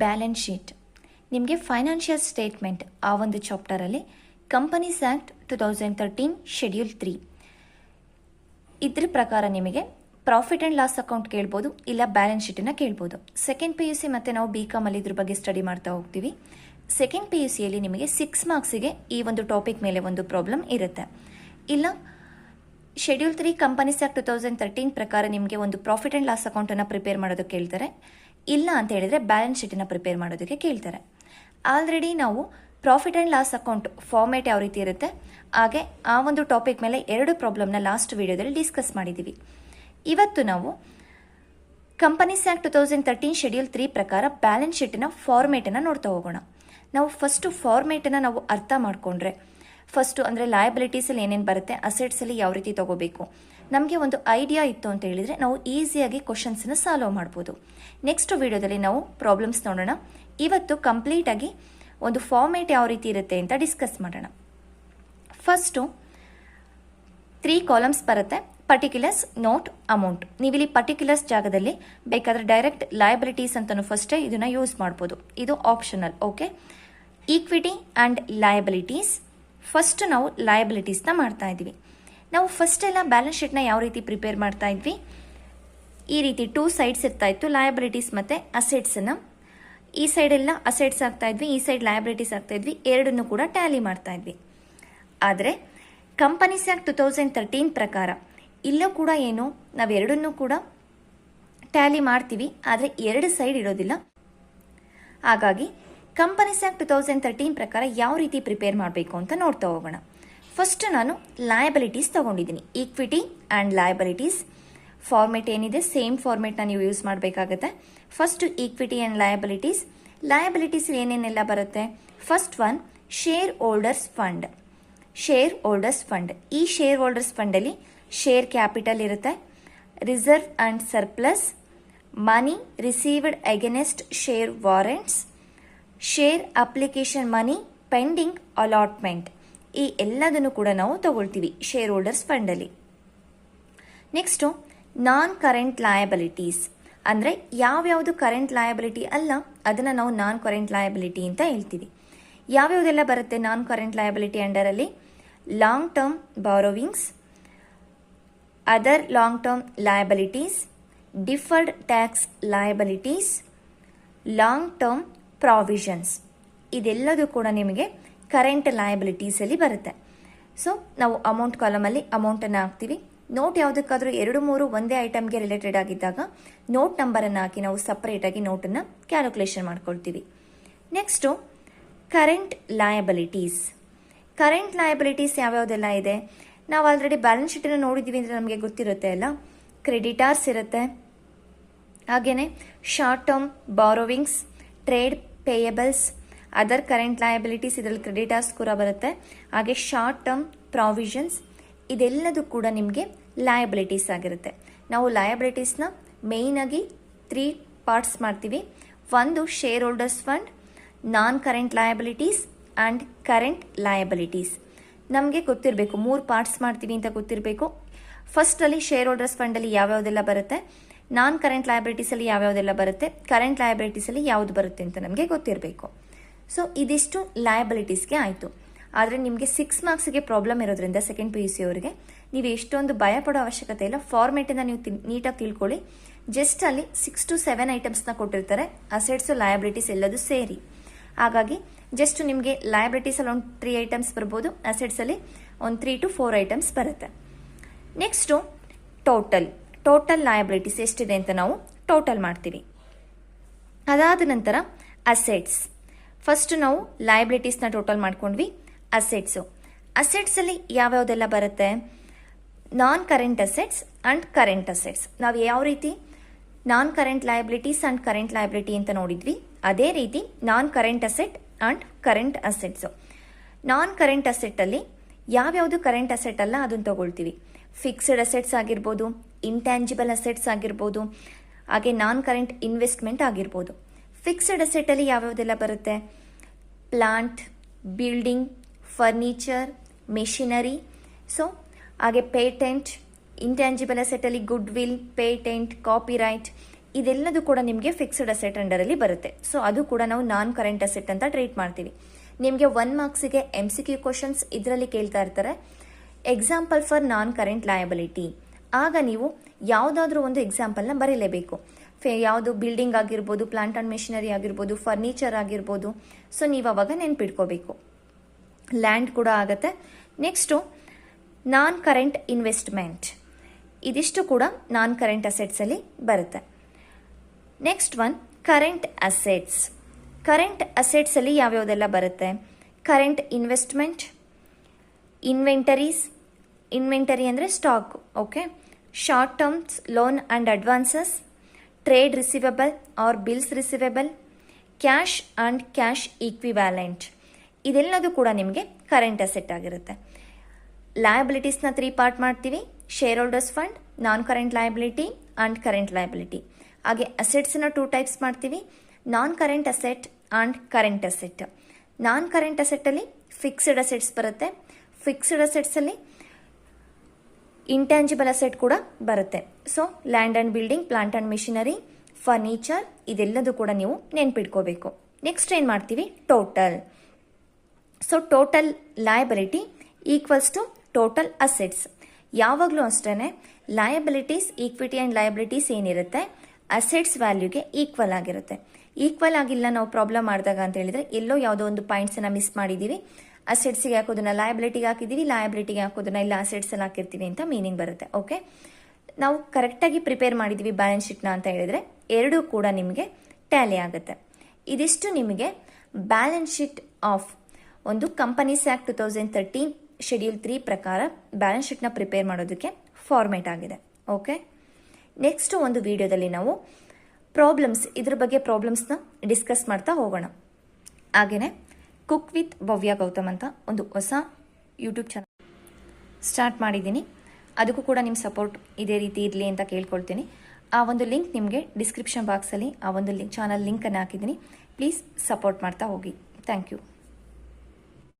Balance sheet ನಿಮಗೆ financial statement ಆ ಒಂದು ಚಾಪ್ಟರಲ್ಲಿ ಕಂಪನೀಸ್ ಆ್ಯಕ್ಟ್ 2013 ಶೆಡ್ಯೂಲ್ 3 ಇದ್ರ ಪ್ರಕಾರ ನಿಮಗೆ ಪ್ರಾಫಿಟ್ ಆ್ಯಂಡ್ ಲಾಸ್ ಅಕೌಂಟ್ ಕೇಳ್ಬೋದು, ಇಲ್ಲ ಬ್ಯಾಲೆನ್ಸ್ ಶೀಟನ್ನು ಕೇಳ್ಬೋದು. ಸೆಕೆಂಡ್ PUC ಮತ್ತು ನಾವು BCom ಅಲ್ಲಿ ಇದ್ರ ಬಗ್ಗೆ ಸ್ಟಡಿ ಮಾಡ್ತಾ ಹೋಗ್ತೀವಿ. ಸೆಕೆಂಡ್ PUCಯಲ್ಲಿ ನಿಮಗೆ 6 ಮಾರ್ಕ್ಸಿಗೆ ಈ ಒಂದು ಟಾಪಿಕ್ ಮೇಲೆ ಒಂದು ಪ್ರಾಬ್ಲಮ್ ಇರುತ್ತೆ. ಇಲ್ಲ ಶೆಡ್ಯೂಲ್ 3 ಕಂಪನೀಸ್ ಆ್ಯಕ್ಟ್ 2013 ಪ್ರಕಾರ ನಿಮಗೆ ಒಂದು ಪ್ರಾಫಿಟ್ ಆ್ಯಂಡ್ ಲಾಸ್ ಅಕೌಂಟನ್ನು ಪ್ರಿಪೇರ್ ಮಾಡೋದಕ್ಕೆ ಕೇಳ್ತಾರೆ. ಇಲ್ಲ ಅಂತ ಹೇಳಿದರೆ ಬ್ಯಾಲೆನ್ಸ್ ಶೀಟನ್ನು ಪ್ರಿಪೇರ್ ಮಾಡೋದಕ್ಕೆ ಕೇಳ್ತಾರೆ. ಆಲ್ರೆಡಿ ನಾವು profit and loss account format ಯಾವ ರೀತಿ ಇರುತ್ತೆ, ಹಾಗೆ ಆ ಒಂದು ಟಾಪಿಕ್ ಮೇಲೆ 2 ಪ್ರಾಬ್ಲಮ್ನ ಲಾಸ್ಟ್ ವಿಡಿಯೋದಲ್ಲಿ ಡಿಸ್ಕಸ್ ಮಾಡಿದ್ದೀವಿ. ಇವತ್ತು ನಾವು ಕಂಪನೀಸ್ ಆ್ಯಕ್ಟ್ 2013 ಶೆಡ್ಯೂಲ್ 3 ಪ್ರಕಾರ ಬ್ಯಾಲೆನ್ಸ್ ಶೀಟಿನ ಫಾರ್ಮೇಟನ್ನು ನೋಡ್ತಾ ಹೋಗೋಣ. ನಾವು ಫಸ್ಟು ಫಾರ್ಮೇಟನ್ನು ನಾವು ಅರ್ಥ ಮಾಡಿಕೊಂಡ್ರೆ ಫಸ್ಟು ಅಂದರೆ ಲಯಬಿಲಿಟೀಸಲ್ಲಿ ಏನೇನು ಬರುತ್ತೆ, ಅಸೆಟ್ಸಲ್ಲಿ ಯಾವ ರೀತಿ ತೊಗೋಬೇಕು, ನಮಗೆ ಒಂದು ಐಡಿಯಾ ಇತ್ತು ಅಂತ ಹೇಳಿದರೆ ನಾವು ಈಸಿಯಾಗಿ ಕ್ವಶನ್ಸನ್ನು ಸಾಲ್ವ್ ಮಾಡ್ಬೋದು. ನೆಕ್ಸ್ಟ್ ವಿಡಿಯೋದಲ್ಲಿ ನಾವು ಪ್ರಾಬ್ಲಮ್ಸ್ ನೋಡೋಣ. ಇವತ್ತು ಕಂಪ್ಲೀಟಾಗಿ ಒಂದು ಫಾರ್ಮೇಟ್ ಯಾವ ರೀತಿ ಇರುತ್ತೆ ಅಂತ ಡಿಸ್ಕಸ್ ಮಾಡೋಣ. ಫಸ್ಟು 3 ಕಾಲಮ್ಸ್ ಬರುತ್ತೆ. Particulars, note, amount. ನೀವಿಲ್ಲಿ ಪರ್ಟಿಕ್ಯುಲರ್ಸ್ ಜಾಗದಲ್ಲಿ ಬೇಕಾದರೆ ಡೈರೆಕ್ಟ್ ಲಯಬಿಲಿಟೀಸ್ ಅಂತಲೂ ಫಸ್ಟೇ ಇದನ್ನು ಯೂಸ್ ಮಾಡ್ಬೋದು, ಇದು optional. Okay, equity and liabilities. First ನಾವು ಲಯಬಿಲಿಟೀಸ್ನ ಮಾಡ್ತಾ ಇದ್ವಿ. ನಾವು ಫಸ್ಟ್ ಎಲ್ಲ ಬ್ಯಾಲೆನ್ಸ್ ಶೀಟ್ನ ಯಾವ ರೀತಿ ಪ್ರಿಪೇರ್ ಮಾಡ್ತಾ ಇದ್ವಿ, ಈ ರೀತಿ 2 ಸೈಡ್ಸ್ ಇರ್ತಾ ಇತ್ತು, ಲಯಬಿಲಿಟೀಸ್ ಮತ್ತು ಅಸೆಟ್ಸನ್ನು. ಈ ಸೈಡೆಲ್ಲ ಅಸೆಟ್ಸ್ ಆಗ್ತಾ ಇದ್ವಿ, ಈ ಸೈಡ್ ಲಯಬಿಲಿಟೀಸ್ ಆಗ್ತಾ ಇದ್ವಿ, ಎರಡನ್ನೂ ಕೂಡ ಟ್ಯಾಲಿ ಮಾಡ್ತಾ ಇದ್ವಿ. ಆದರೆ ಕಂಪನೀಸ್ ಆ್ಯಕ್ಟ್ 2013 ಪ್ರಕಾರ ಇಲ್ಲೂ ಕೂಡ ಏನು, ನಾವೆರಡನ್ನೂ ಕೂಡ ಟ್ಯಾಲಿ ಮಾಡ್ತೀವಿ, ಆದರೆ 2 ಸೈಡ್ ಇರೋದಿಲ್ಲ. ಹಾಗಾಗಿ ಕಂಪನೀಸ್ ಆ್ಯಕ್ಟ್ 2013 ಪ್ರಕಾರ ಯಾವ ರೀತಿ ಪ್ರಿಪೇರ್ ಮಾಡಬೇಕು ಅಂತ ನೋಡ್ತಾ ಹೋಗೋಣ. ಫಸ್ಟ್ ನಾನು ಲಯಬಿಲಿಟೀಸ್ ತೊಗೊಂಡಿದ್ದೀನಿ, ಈಕ್ವಿಟಿ ಆ್ಯಂಡ್ ಲಯಬಿಲಿಟೀಸ್. ಫಾರ್ಮೇಟ್ ಏನಿದೆ ಸೇಮ್ ಫಾರ್ಮೇಟ್ನ ನೀವು ಯೂಸ್ ಮಾಡಬೇಕಾಗತ್ತೆ. First equity and liabilities. Liabilities ಏನೇನೆಲ್ಲ ಬರುತ್ತೆ, first one shareholders fund. Shareholders fund, ಈ ಶೇರ್ ಹೋಲ್ಡರ್ಸ್ ಫಂಡಲ್ಲಿ ಶೇರ್ ಕ್ಯಾಪಿಟಲ್ ಇರುತ್ತೆ, reserve and surplus, money received against share warrants, share application money pending allotment. ಈ ಎಲ್ಲದನ್ನು ಕೂಡ ನಾವು ತಗೊಳ್ತೀವಿ ಶೇರ್ ಹೋಲ್ಡರ್ಸ್ ಫಂಡಲ್ಲಿ. ನೆಕ್ಸ್ಟು ನಾನ್ ಕರೆಂಟ್ ಲಯಬಿಲಿಟೀಸ್, ಅಂದರೆ ಯಾವ್ಯಾವುದು ಕರೆಂಟ್ ಲಯಬಿಲಿಟಿ ಅಲ್ಲ ಅದನ್ನು ನಾವು ನಾನ್ ಕರೆಂಟ್ ಲಯಬಿಲಿಟಿ ಅಂತ ಹೇಳ್ತೀವಿ. ಯಾವ್ಯಾವುದೆಲ್ಲ ಬರುತ್ತೆ ನಾನ್ ಕರೆಂಟ್ ಲಯಬಿಲಿಟಿ ಅಂಡರಲ್ಲಿ, long term borrowings, other long term liabilities, deferred tax liabilities, long term provisions. ಇದೆಲ್ಲದೂ ಕೂಡ ನಿಮಗೆ ಕರೆಂಟ್ ಲಯಬಿಲಿಟೀಸಲ್ಲಿ ಬರುತ್ತೆ. ಸೊ ನಾವು ಅಮೌಂಟ್ ಕಾಲಮಲ್ಲಿ ಅಮೌಂಟನ್ನು ಹಾಕ್ತೀವಿ. ನೋಟ್ ಯಾವುದಕ್ಕಾದರೂ 2-3 ಒಂದೇ ಐಟಮ್ಗೆ ರಿಲೇಟೆಡ್ ಆಗಿದ್ದಾಗ ನೋಟ್ ನಂಬರನ್ನು ಹಾಕಿ ನಾವು ಸಪ್ರೇಟಾಗಿ ನೋಟನ್ನು ಕ್ಯಾಲ್ಕುಲೇಷನ್ ಮಾಡ್ಕೊಳ್ತೀವಿ. Next current liabilities. Current liabilities ಯಾವ್ಯಾವುದೆಲ್ಲ ಇದೆ, ನಾವು ಆಲ್ರೆಡಿ ಬ್ಯಾಲೆನ್ಸ್ ಶೀಟನ್ನು ನೋಡಿದ್ದೀವಿ ಅಂದರೆ ನಮಗೆ ಗೊತ್ತಿರುತ್ತೆ ಅಲ್ಲ. ಕ್ರೆಡಿಟಾರ್ಸ್ ಇರುತ್ತೆ, ಹಾಗೆಯೇ short term borrowings, trade payables, other current liabilities, ಇದರಲ್ಲಿ ಕ್ರೆಡಿಟಾರ್ಸ್ ಕೂಡ ಬರುತ್ತೆ, ಹಾಗೆ ಶಾರ್ಟ್ ಟರ್ಮ್ ಪ್ರಾವಿಷನ್ಸ್. ಇದೆಲ್ಲದೂ ಕೂಡ ನಿಮಗೆ ಲಯಬಿಲಿಟೀಸ್ ಆಗಿರುತ್ತೆ. ನಾವು ಲಯಬಿಲಿಟೀಸ್ನ ಮೇಯ್ನಾಗಿ 3 ಪಾರ್ಟ್ಸ್ ಮಾಡ್ತೀವಿ. ಒಂದು share holders fund, non current liabilities and current liabilities. ನಮಗೆ ಗೊತ್ತಿರಬೇಕು 3 ಪಾರ್ಟ್ಸ್ ಮಾಡ್ತೀವಿ ಅಂತ ಗೊತ್ತಿರಬೇಕು. ಫಸ್ಟಲ್ಲಿ ಶೇರ್ ಹೋಲ್ಡರ್ಸ್ ಫಂಡಲ್ಲಿ ಯಾವ್ಯಾವುದೆಲ್ಲ ಬರುತ್ತೆ, ನಾನ್ ಕರೆಂಟ್ ಲಯಬಿಲಿಟೀಸಲ್ಲಿ ಯಾವ್ಯಾವುದೆಲ್ಲ ಬರುತ್ತೆ, ಕರೆಂಟ್ ಲಯಬಿಲಿಟೀಸಲ್ಲಿ ಯಾವುದು ಬರುತ್ತೆ ಅಂತ ನಮಗೆ ಗೊತ್ತಿರಬೇಕು. ಸೊ ಇದಿಷ್ಟು ಲಯಬಿಲಿಟೀಸ್ಗೆ ಆಯಿತು. ಆದರೆ ನಿಮಗೆ 6 ಮಾರ್ಕ್ಸಿಗೆ ಪ್ರಾಬ್ಲಮ್ ಇರೋದ್ರಿಂದ ಸೆಕೆಂಡ್ PUC ಅವರಿಗೆ ನೀವು ಎಷ್ಟೊಂದು ಭಯ ಪಡೋ ಅವಶ್ಯಕತೆ ಇಲ್ಲ. ಫಾರ್ಮೇಟನ್ನು ನೀವು ನೀಟಾಗಿ ತಿಳ್ಕೊಳ್ಳಿ. ಜಸ್ಟ್ ಅಲ್ಲಿ 6 to 7 ಐಟಮ್ಸ್ನ ಕೊಟ್ಟಿರ್ತಾರೆ, ಅಸೆಟ್ಸು ಲಯಬಿಲಿಟೀಸ್ ಎಲ್ಲದೂ ಸೇರಿ. ಹಾಗಾಗಿ ಜಸ್ಟ್ ನಿಮಗೆ ಲಯಬಿಲಿಟೀಸಲ್ಲಿ ಒಂದು 3 ಐಟಮ್ಸ್ ಬರ್ಬೋದು, ಅಸೆಟ್ಸಲ್ಲಿ ಒಂದು 3 to 4 ಐಟಮ್ಸ್ ಬರುತ್ತೆ. ನೆಕ್ಸ್ಟು ಟೋಟಲ್ ಲಯಬಿಲಿಟೀಸ್ ಎಷ್ಟಿದೆ ಅಂತ ನಾವು ಟೋಟಲ್ ಮಾಡ್ತೀವಿ. ಅದಾದ ನಂತರ ಅಸೆಟ್ಸ್. ಫಸ್ಟ್ ನಾವು ಲಯಬಿಲಿಟೀಸ್ನ ಟೋಟಲ್ ಮಾಡ್ಕೊಂಡ್ವಿ. ಅಸೆಟ್ಸಲ್ಲಿ ಯಾವ್ಯಾವುದೆಲ್ಲ ಬರುತ್ತೆ, non current assets and current assets. ನಾವು ಯಾವ ರೀತಿ non current liabilities and current liability ಅಂತ ನೋಡಿದ್ವಿ, ಅದೇ ರೀತಿ non current asset and current assets. Non current ಅಸೆಟ್ಟಲ್ಲಿ ಯಾವ್ಯಾವುದು ಕರೆಂಟ್ ಅಸೆಟ್ ಅಲ್ಲ ಅದನ್ನು ತಗೊಳ್ತೀವಿ. ಫಿಕ್ಸ್ಡ್ ಅಸೆಟ್ಸ್ ಆಗಿರ್ಬೋದು, ಇಂಟ್ಯಾಂಜಿಬಲ್ ಅಸೆಟ್ಸ್ ಆಗಿರ್ಬೋದು, ಹಾಗೆ ನಾನ್ ಕರೆಂಟ್ ಇನ್ವೆಸ್ಟ್ಮೆಂಟ್ ಆಗಿರ್ಬೋದು. ಫಿಕ್ಸ್ಡ್ ಅಸೆಟ್ಟಲ್ಲಿ ಯಾವ್ಯಾವುದೆಲ್ಲ ಬರುತ್ತೆ, plant, building, furniture, machinery. So ಹಾಗೆ ಪೇಟೆಂಟ್, ಇಂಟ್ಯಾಂಜಿಬಲ್ ಅಸೆಟ್ಟಲ್ಲಿ ಗುಡ್ ವಿಲ್, ಪೇಟೆಂಟ್, ಕಾಪಿರೈಟ್, ಇದೆಲ್ಲದೂ ಕೂಡ ನಿಮಗೆ ಫಿಕ್ಸ್ಡ್ ಅಸೆಟ್ ಅಂಡರಲ್ಲಿ ಬರುತ್ತೆ. ಸೊ ಅದು ಕೂಡ ನಾವು ನಾನ್ ಕರೆಂಟ್ ಅಸೆಟ್ ಅಂತ ಟ್ರೀಟ್ ಮಾಡ್ತೀವಿ. ನಿಮಗೆ 1 ಮಾರ್ಕ್ಸಿಗೆ MCQ ಕ್ವಶನ್ಸ್ ಇದರಲ್ಲಿ ಕೇಳ್ತಾ ಇರ್ತಾರೆ, example for non current liability. ಆಗ ನೀವು ಯಾವುದಾದ್ರೂ ಒಂದು ಎಕ್ಸಾಂಪಲ್ನ ಬರೀಲೇಬೇಕು. ಯಾವುದು ಬಿಲ್ಡಿಂಗ್ ಆಗಿರ್ಬೋದು, ಪ್ಲಾಂಟ್ ಆ್ಯಂಡ್ ಮೆಷಿನರಿ ಆಗಿರ್ಬೋದು, ಫರ್ನಿಚರ್ ಆಗಿರ್ಬೋದು. ಸೊ ನೀವು ಅವಾಗ ನೆನ್ಪಿಟ್ಕೋಬೇಕು. ಲ್ಯಾಂಡ್ ಕೂಡ ಆಗುತ್ತೆ. ನೆಕ್ಸ್ಟು ನಾನ್ ಕರೆಂಟ್ ಇನ್ವೆಸ್ಟ್ಮೆಂಟ್, ಇದಿಷ್ಟು ಕೂಡ ನಾನ್ ಕರೆಂಟ್ ಅಸೆಟ್ಸಲ್ಲಿ ಬರುತ್ತೆ. Next one current assets. Current ಅಸೆಟ್ಸಲ್ಲಿ ಯಾವ್ಯಾವುದೆಲ್ಲ ಬರುತ್ತೆ? ಕರೆಂಟ್ ಇನ್ವೆಸ್ಟ್ಮೆಂಟ್, ಇನ್ವೆಂಟರಿ ಅಂದರೆ stock, okay. Short terms loan and advances, trade receivable or bills receivable, cash and cash equivalent. ಇದೆಲ್ಲದೂ ಕೂಡ ನಿಮಗೆ ಕರೆಂಟ್ ಅಸೆಟ್ ಆಗಿರುತ್ತೆ. ಲಯಬಿಲಿಟೀಸ್ನ 3 ಪಾರ್ಟ್ ಮಾಡ್ತೀವಿ: shareholders fund, non current liability and current liability. ಹಾಗೆ ಅಸೆಟ್ಸ್ನ 2 types ಮಾಡ್ತೀವಿ: non current asset and current asset. Non current ಅಸೆಟ್ಟಲ್ಲಿ ಫಿಕ್ಸ್ಡ್ ಅಸೆಟ್ಸ್ ಬರುತ್ತೆ. ಫಿಕ್ಸ್ಡ್ ಅಸೆಟ್ಸಲ್ಲಿ ಇಂಟ್ಯಾಂಜಿಬಲ್ ಅಸೆಟ್ ಕೂಡ ಬರುತ್ತೆ. So land and building, plant and machinery, furniture, ಇದೆಲ್ಲದೂ ಕೂಡ ನೀವು ನೆನ್ಪಿಟ್ಕೋಬೇಕು. ನೆಕ್ಸ್ಟ್ ಏನು ಮಾಡ್ತೀವಿ? Total. So total liability equals to total assets. ಯಾವಾಗಲೂ ಅಷ್ಟೇ ಲಯಬಿಲಿಟೀಸ್, ಈಕ್ವಿಟಿ ಆ್ಯಂಡ್ ಲಯಬಿಲಿಟೀಸ್ ಏನಿರುತ್ತೆ ಅಸೆಟ್ಸ್ ವ್ಯಾಲ್ಯೂಗೆ ಈಕ್ವಲ್ ಆಗಿರುತ್ತೆ. ಈಕ್ವಲ್ ಆಗಿಲ್ಲ ನಾವು ಪ್ರಾಬ್ಲಮ್ ಮಾಡಿದಾಗ ಅಂತ ಹೇಳಿದ್ರೆ ಎಲ್ಲೋ ಯಾವುದೋ ಒಂದು ಪಾಯಿಂಟ್ಸನ್ನು ಮಿಸ್ ಮಾಡಿದ್ದೀವಿ. ಅಸೆಟ್ಸಿಗೆ ಹಾಕೋದನ್ನ ಲಯಬಿಲಿಟಿಗೆ ಹಾಕಿದ್ದೀವಿ, ಲಯಬಿಲಿಟಿಗೆ ಹಾಕೋದನ್ನ ಇಲ್ಲ ಅಸೆಟ್ಸಲ್ಲಿ ಹಾಕಿರ್ತೀವಿ ಅಂತ ಮೀನಿಂಗ್ ಬರುತ್ತೆ. ಓಕೆ, ನಾವು ಕರೆಕ್ಟಾಗಿ ಪ್ರಿಪೇರ್ ಮಾಡಿದ್ದೀವಿ ಬ್ಯಾಲೆನ್ಸ್ ಶೀಟ್ನ ಅಂತ ಹೇಳಿದ್ರೆ ಎರಡೂ ಕೂಡ ನಿಮಗೆ ಟ್ಯಾಲಿ ಆಗುತ್ತೆ. ಇದಿಷ್ಟು ನಿಮಗೆ ಬ್ಯಾಲೆನ್ಸ್ ಶೀಟ್ ಆಫ್ ಒಂದು ಕಂಪನೀಸ್ ಆ್ಯಕ್ಟ್ 2013 ಶೆಡ್ಯೂಲ್ 3 ಪ್ರಕಾರ ಬ್ಯಾಲೆನ್ಸ್ ಶೀಟ್ನ ಪ್ರಿಪೇರ್ ಮಾಡೋದಕ್ಕೆ ಫಾರ್ಮೇಟ್ ಆಗಿದೆ. ಓಕೆ, ನೆಕ್ಸ್ಟ್ ಒಂದು ವಿಡಿಯೋದಲ್ಲಿ ನಾವು ಪ್ರಾಬ್ಲಮ್ಸ್, ಇದ್ರ ಬಗ್ಗೆ ಪ್ರಾಬ್ಲಮ್ಸ್ನ ಡಿಸ್ಕಸ್ ಮಾಡ್ತಾ ಹೋಗೋಣ. ಹಾಗೆಯೇ ಕುಕ್ ವಿತ್ ಭವ್ಯ ಗೌತಮ್ ಅಂತ ಒಂದು ಹೊಸ ಯೂಟ್ಯೂಬ್ ಚಾನಲ್ ಸ್ಟಾರ್ಟ್ ಮಾಡಿದ್ದೀನಿ. ಅದಕ್ಕೂ ಕೂಡ ನಿಮ್ಮ ಸಪೋರ್ಟ್ ಇದೇ ರೀತಿ ಇರಲಿ ಅಂತ ಕೇಳ್ಕೊಳ್ತೀನಿ. ಆ ಒಂದು ಲಿಂಕ್ ನಿಮಗೆ ಡಿಸ್ಕ್ರಿಪ್ಷನ್ ಬಾಕ್ಸಲ್ಲಿ ಆ ಒಂದು ಚಾನಲ್ ಲಿಂಕನ್ನು ಹಾಕಿದ್ದೀನಿ. ಪ್ಲೀಸ್ ಸಪೋರ್ಟ್ ಮಾಡ್ತಾ ಹೋಗಿ. Thank you.